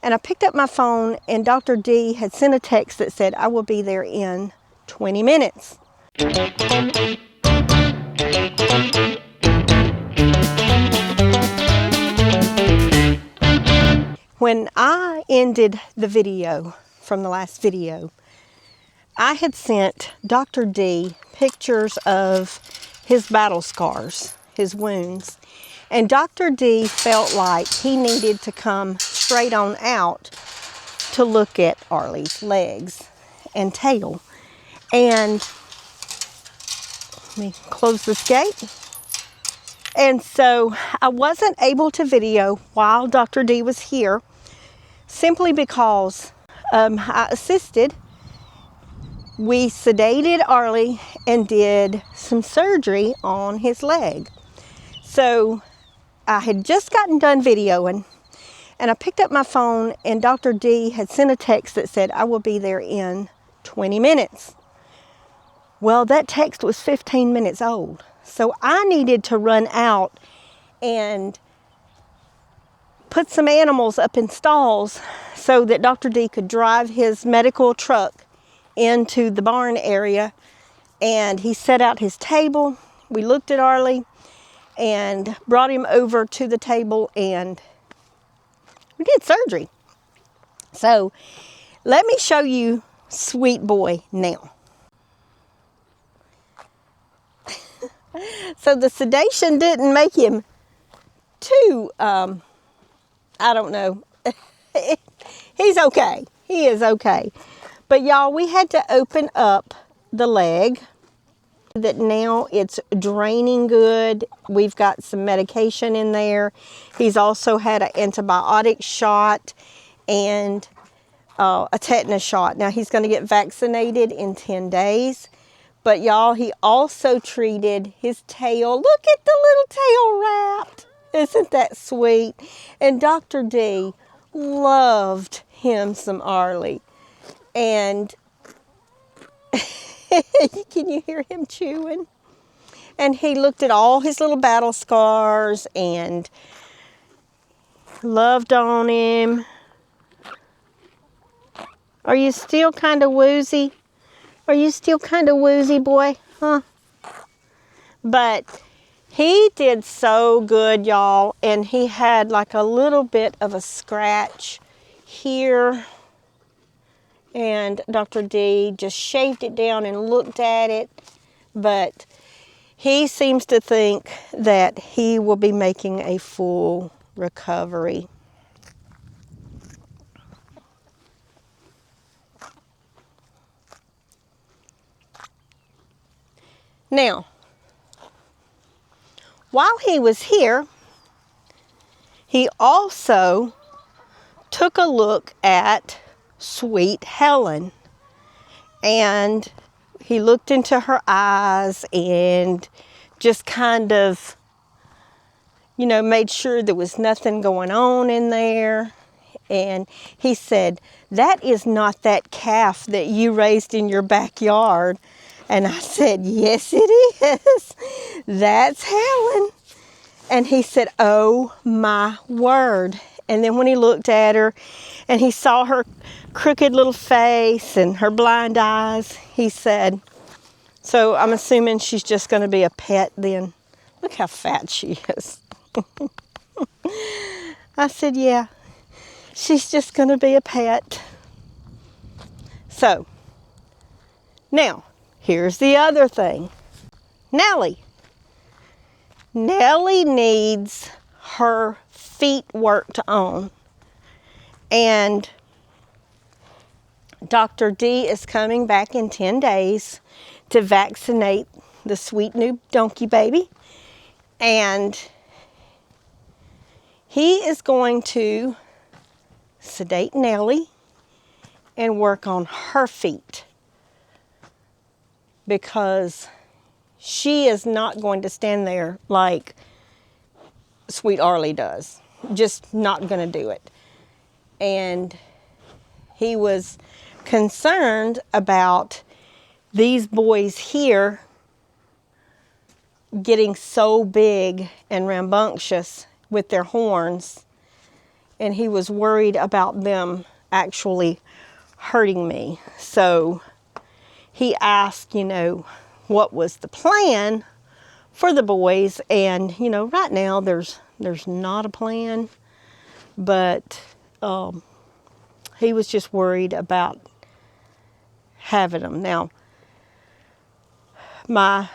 And I picked up my phone, and Dr. D had sent a text that said, I will be there in 20 minutes. When I ended the video from the last video, I had sent Dr. D pictures of his battle scars, his wounds, and Dr. D felt like he needed to come straight on out to look at Arlie's legs and tail. And let me close this gate. And so I wasn't able to video while Dr. D was here, simply because I assisted. We sedated Arlie and did some surgery on his leg. So I had just gotten done videoing, and I picked up my phone, and Dr. D had sent a text that said, I will be there in 20 minutes. Well, that text was 15 minutes old. So I needed to run out and put some animals up in stalls so that Dr. D could drive his medical truck into the barn area. And he set out his table. We looked at Arlie and brought him over to the table, and we did surgery. So let me show you Sweet Boy now. So the sedation didn't make him too, I don't know. He's okay. He is okay. But y'all, we had to open up the leg. That now it's draining good. We've got some medication in there. He's also had an antibiotic shot and a tetanus shot. Now he's going to get vaccinated in 10 days. But y'all, he also treated his tail. Look at the little tail wrapped. Isn't that sweet? And Dr. D loved him some Arlie. And can you hear him chewing? And he looked at all his little battle scars and loved on him. Are you still kind of woozy? Are you still kind of woozy, boy? Huh? But he did so good, y'all. And he had like a little bit of a scratch here. And Dr. D just shaved it down and looked at it. But he seems to think that he will be making a full recovery. Now, while he was here, he also took a look at Sweet Helen, and he looked into her eyes and just kind of, you know, made sure there was nothing going on in there. And he said, that is not that calf that you raised in your backyard. And I said, yes, it is. That's Helen. And he said, oh my word. And then when he looked at her and he saw her crooked little face and her blind eyes, he said, so I'm assuming she's just going to be a pet then. Look how fat she is. I said, yeah, she's just going to be a pet. So, now, here's the other thing. Nellie. Nellie needs her feet worked on. And Dr. D is coming back in 10 days to vaccinate the sweet new donkey baby. And he is going to sedate Nellie and work on her feet, because she is not going to stand there like sweet Arlie does. Just not going to do it. And he was concerned about these boys here getting so big and rambunctious with their horns and he was worried about them actually hurting me. So he asked, you know, what was the plan for the boys, and you know, right now there's not a plan, but he was just worried about having them. Now, my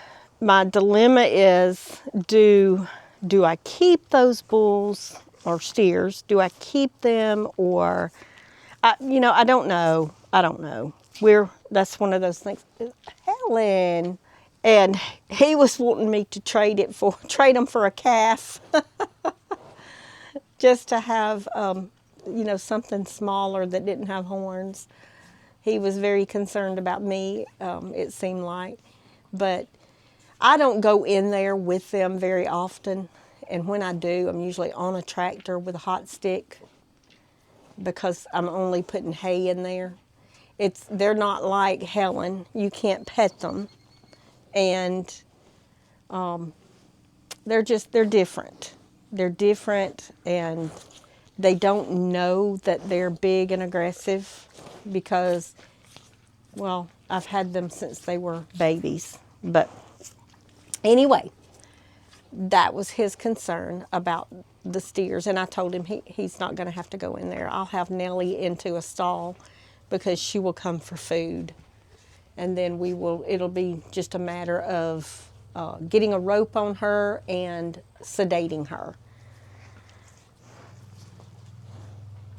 dilemma is, do I keep those bulls or steers? Do I keep them, or you know, I don't know. That's one of those things. Helen. And he was wanting me to trade them for a calf, just to have, you know, something smaller that didn't have horns. He was very concerned about me, it seemed like. But I don't go in there with them very often. And when I do, I'm usually on a tractor with a hot stick, because I'm only putting hay in there. They're not like Helen. You can't pet them. And they're different. They're different, and they don't know that they're big and aggressive because, well, I've had them since they were babies. But anyway, that was his concern about the steers, and I told him he's not going to have to go in there. I'll have Nellie into a stall because she will come for food, and then it'll be just a matter of getting a rope on her and sedating her.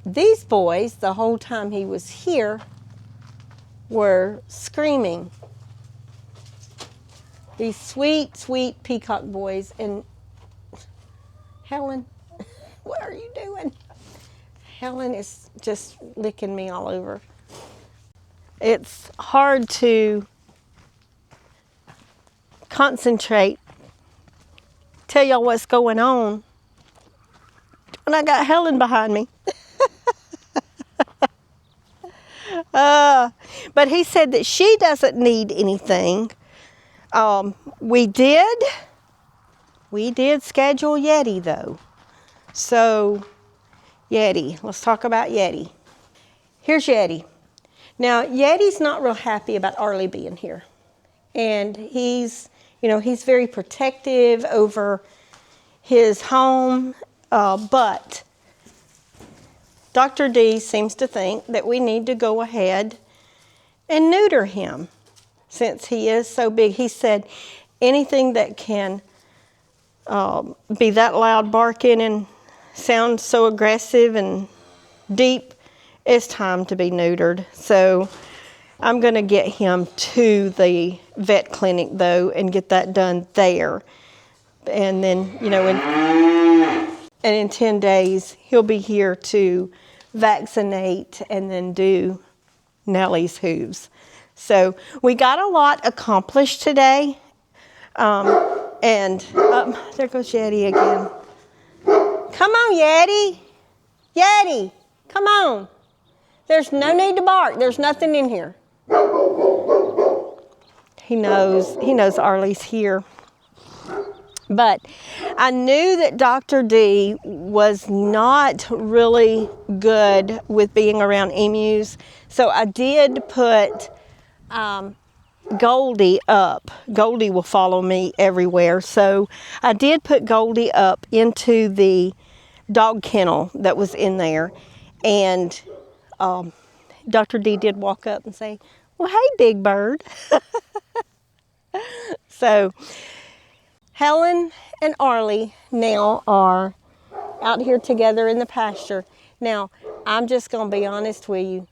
These boys, the whole time he was here, were screaming. These sweet, sweet peacock boys. And Helen, what are you doing? Helen is just licking me all over. It's hard to concentrate, tell y'all what's going on when I got Helen behind me. But he said that she doesn't need anything. We did schedule Yeti though. So Yeti, let's talk about Yeti. Here's Yeti. Now Yeti's not real happy about Arlie being here. And he's very protective over his home, but Dr. D seems to think that we need to go ahead and neuter him since he is so big. He said anything that can be that loud barking and sound so aggressive and deep, it's time to be neutered. So I'm going to get him to the vet clinic though and get that done there. And then, you know, in 10 days, he'll be here to vaccinate and then do Nellie's hooves. So we got a lot accomplished today. And there goes Yeti again. Come on, Yeti. Yeti, come on. There's no need to bark. There's nothing in here. He knows Arlie's here. But I knew that Dr. D was not really good with being around emus. So I did put Goldie up. Goldie will follow me everywhere. So I did put Goldie up into the dog kennel that was in there. And Dr. D did walk up and say, "Well, hey, big bird." So Helen and Arlie now are out here together in the pasture. Now, I'm just going to be honest with you.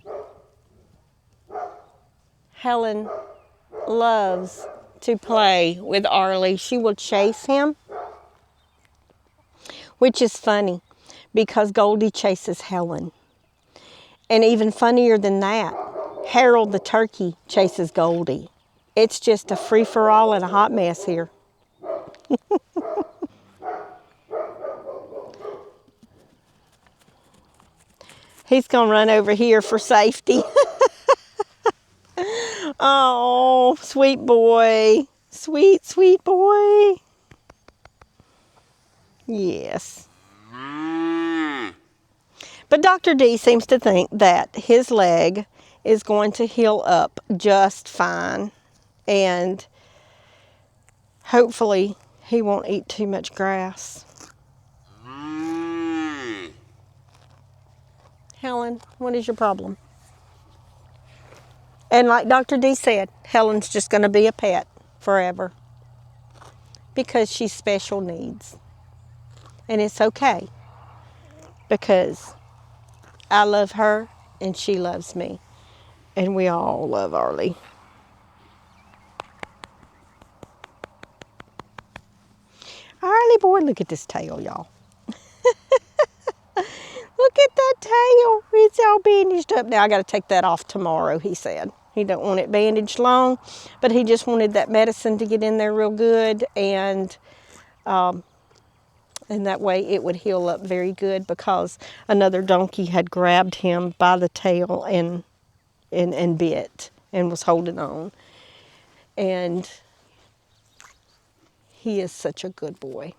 Helen loves to play with Arlie. She will chase him, which is funny because Goldie chases Helen. And even funnier than that, Harold the turkey chases Goldie. It's just a free-for-all and a hot mess here. He's going to run over here for safety. Oh, sweet boy. Sweet, sweet boy. Yes. But Dr. D seems to think that his leg is going to heal up just fine. And hopefully he won't eat too much grass. Helen, what is your problem? And like Dr. D said, Helen's just going to be a pet forever because she's special needs. And it's okay because I love her and she loves me. And we all love Arlie. Arlie boy, look at this tail, y'all. Look at that tail. It's all bandaged up. Now I got to take that off tomorrow, he said. He don't want it bandaged long, but he just wanted that medicine to get in there real good, and that way it would heal up very good because another donkey had grabbed him by the tail and bit and was holding on. And he is such a good boy.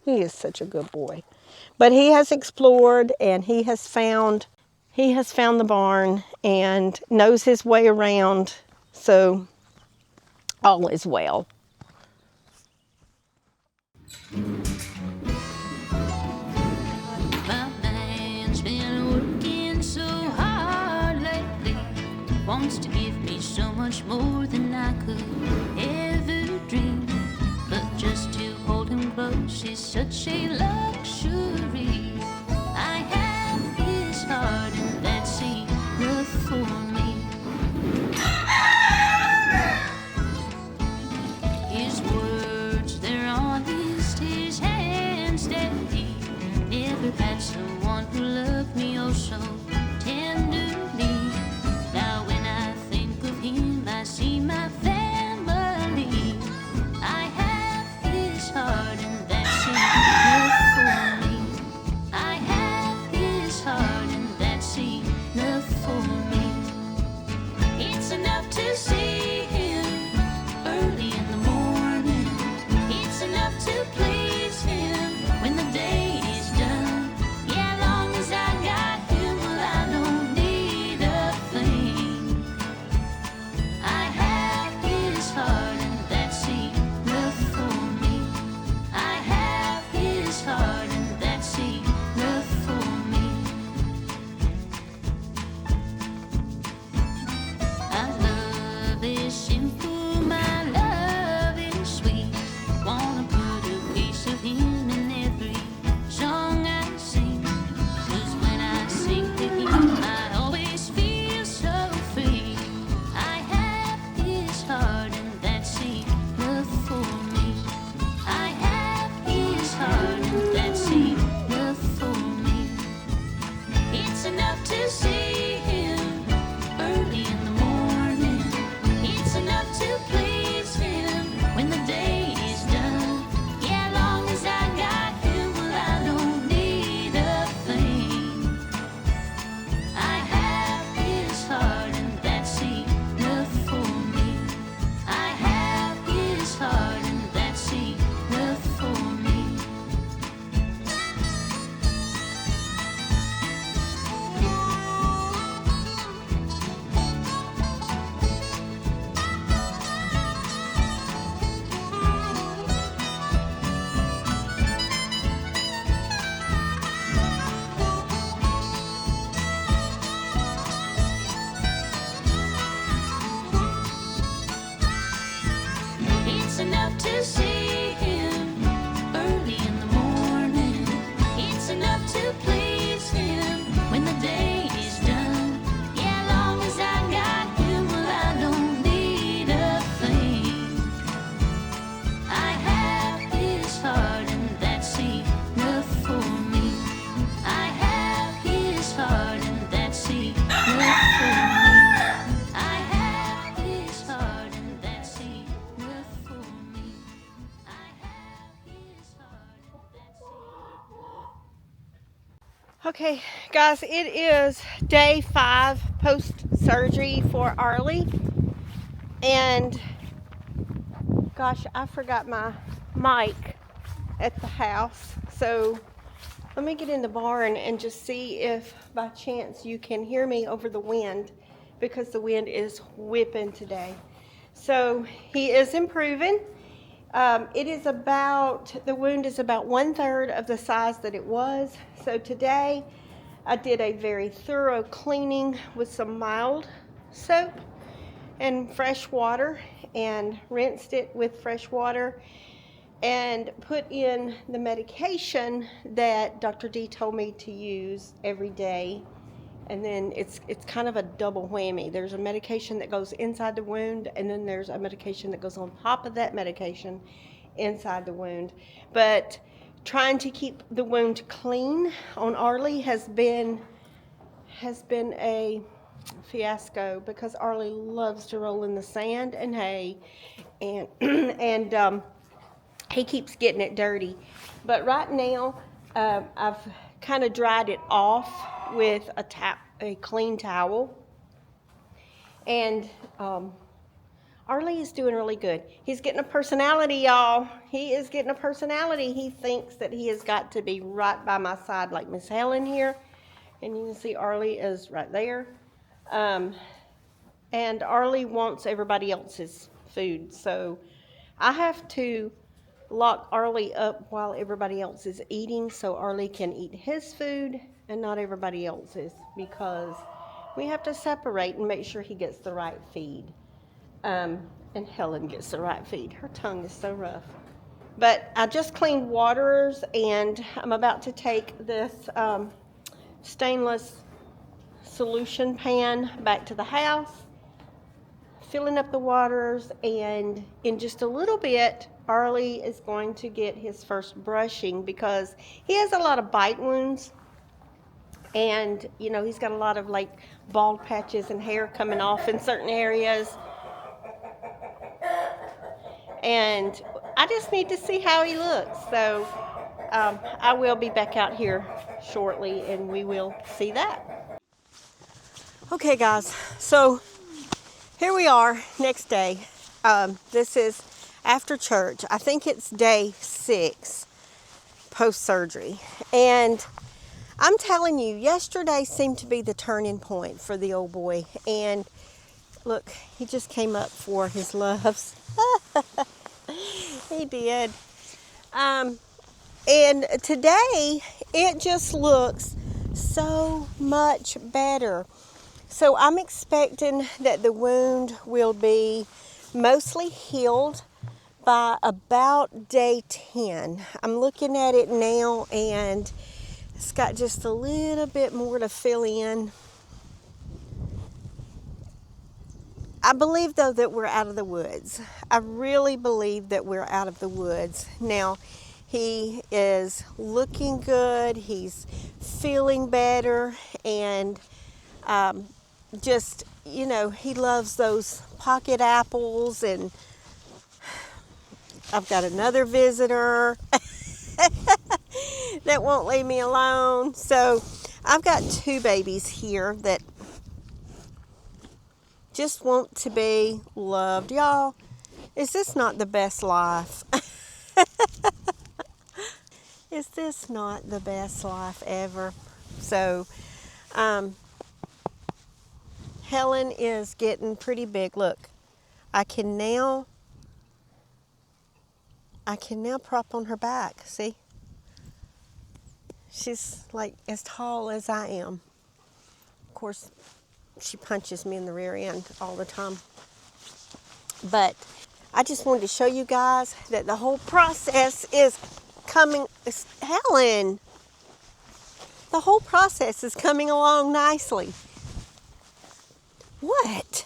He is such a good boy. But he has explored and he has found the barn and knows his way around, so all is well. My man's been working so hard lately, wants to give me so much more than I could ever dream. But just to hold him close is such a luxury. I have his heart and that's enough for me. His words, they're honest, his hands steady. Never had someone who loved me oh so tenderly. Now when I think of him, I see my family. I have his heart and that's enough for me. I have his heart and that's enough for me. It's enough to see him early in the morning. It's enough to please him when the day is done. Yeah, long as I got him, well, I don't need a thing. I have his heart and that's enough for me. I have his heart and that's enough for me. My love is simple, my love is sweet. Wanna put a piece of him in every song I sing. 'Cause when I sing to him, I always feel so free. I have his heart and that's enough for me. I have his heart and that's enough for me. It's enough to see him early in the morning. It's enough to please him when the day is done. Yeah, long as I got him, well, I don't need a thing. I have his heart and that's enough for me. I have his heart and that's enough for me. It's enough to see him early in the morning. It's enough to please him when the day is done. Yeah, long as I got him, well, I don't need a thing. I have his heart and that's enough for me. I have his heart and that's enough for me. I have his heart and that's enough for me. I have his heart and that's Okay, guys, it is day 5 post-surgery for Arlie. And, gosh, I forgot my mic at the house. So, Let me get in the barn and just see if by chance you can hear me over the wind, because the wind is whipping today. So he is improving. The wound is about 1/3 of the size that it was. So today I did a very thorough cleaning with some mild soap and fresh water, and rinsed it with fresh water and put in the medication that Dr. D told me to use every day. And then it's kind of a double whammy. There's a medication that goes inside the wound, and then there's a medication that goes on top of that medication inside the wound. But trying to keep the wound clean on Arlie has been a fiasco, because Arlie loves to roll in the sand and hay, and he keeps getting it dirty. But right now, I've kind of dried it off with a clean towel. And Arlie is doing really good. He's getting a personality, y'all. He is getting a personality. He thinks that he has got to be right by my side, like Miss Helen here. And you can see Arlie is right there. And Arlie wants everybody else's food. So I have to lock Arlie up while everybody else is eating, so Arlie can eat his food and not everybody else's, because we have to separate and make sure he gets the right feed. And Helen gets the right feed. Her tongue is so rough. But I just cleaned waters, and I'm about to take this stainless solution pan back to the house, filling up the waters, and in just a little bit, Arlie is going to get his first brushing, because he has a lot of bite wounds, and you know, he's got a lot of like bald patches and hair coming off in certain areas. And I just need to see how he looks. So I will be back out here shortly, and we will see that. Okay guys, so here we are, next day. This is after church. I think it's day 6 post-surgery. And I'm telling you, yesterday seemed to be the turning point for the old boy. And look, he just came up for his loves. He did. And today, it just looks so much better. So I'm expecting that the wound will be mostly healed by about day 10. I'm looking at it now, and it's got just a little bit more to fill in. I believe, though, that we're out of the woods. I really believe that we're out of the woods. Now, he is looking good. He's feeling better, and just, you know, he loves those pocket apples. And I've got another visitor that won't leave me alone. So I've got 2 babies here that just want to be loved. Y'all, is this not the best life? Is this not the best life ever? So Helen is getting pretty big. Look, I can now prop on her back. See? She's like as tall as I am. Of course, she punches me in the rear end all the time. But I just wanted to show you guys that the whole process is coming. Helen! The whole process is coming along nicely. What?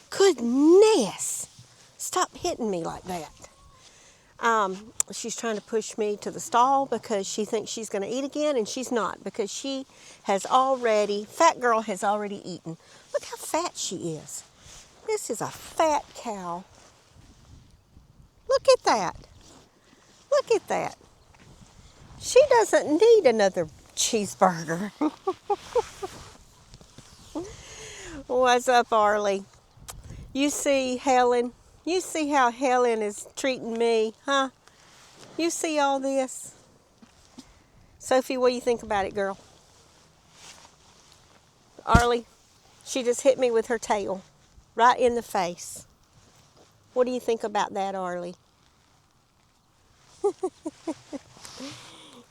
Goodness! Stop hitting me like that. She's trying to push me to the stall because she thinks she's going to eat again, and she's not, because she has already, fat girl has already eaten. Look how fat she is. This is a fat cow. Look at that. Look at that. She doesn't need another cheeseburger. What's up, Arlie? You see Helen? You see how Helen is treating me, huh? You see all this? Sophie, what do you think about it, girl? Arlie, she just hit me with her tail right in the face. What do you think about that, Arlie?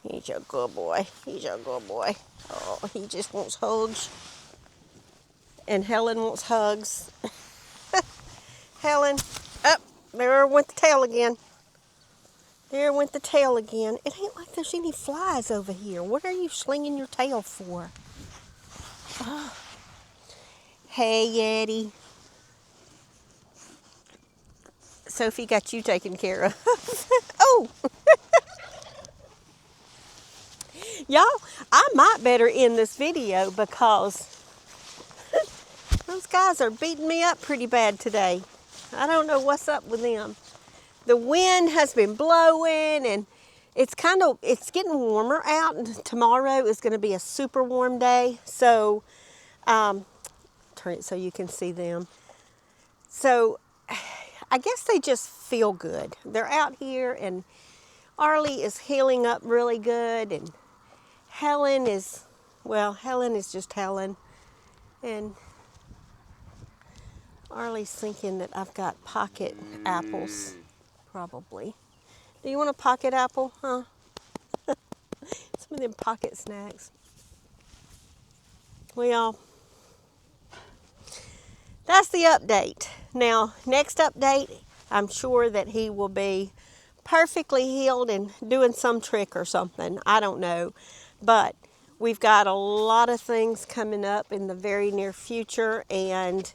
He's a good boy. He's a good boy. Oh, he just wants hugs. And Helen wants hugs. Helen, up, there went the tail again. There went the tail again. It ain't like there's any flies over here. What are you slinging your tail for? Oh. Hey, Yeti. Sophie got you taken care of. Oh! Y'all, I might better end this video because those guys are beating me up pretty bad today. I don't know what's up with them. The wind has been blowing and it's getting warmer out, and tomorrow is going to be a super warm day. So, turn it so you can see them. So, I guess they just feel good. They're out here and Arlie is healing up really good, and Helen is just Helen. And Arlie's thinking that I've got pocket apples, probably. Do you want a pocket apple, huh? Some of them pocket snacks. Well, that's the update. Now, next update, I'm sure that he will be perfectly healed and doing some trick or something. I don't know. But we've got a lot of things coming up in the very near future, and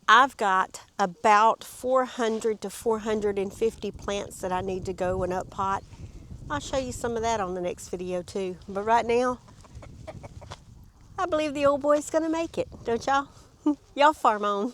I've got about 400 to 450 plants that I need to go and up pot. I'll show you some of that on the next video too. But right now, I believe the old boy's gonna make it, don't y'all? Y'all farm on.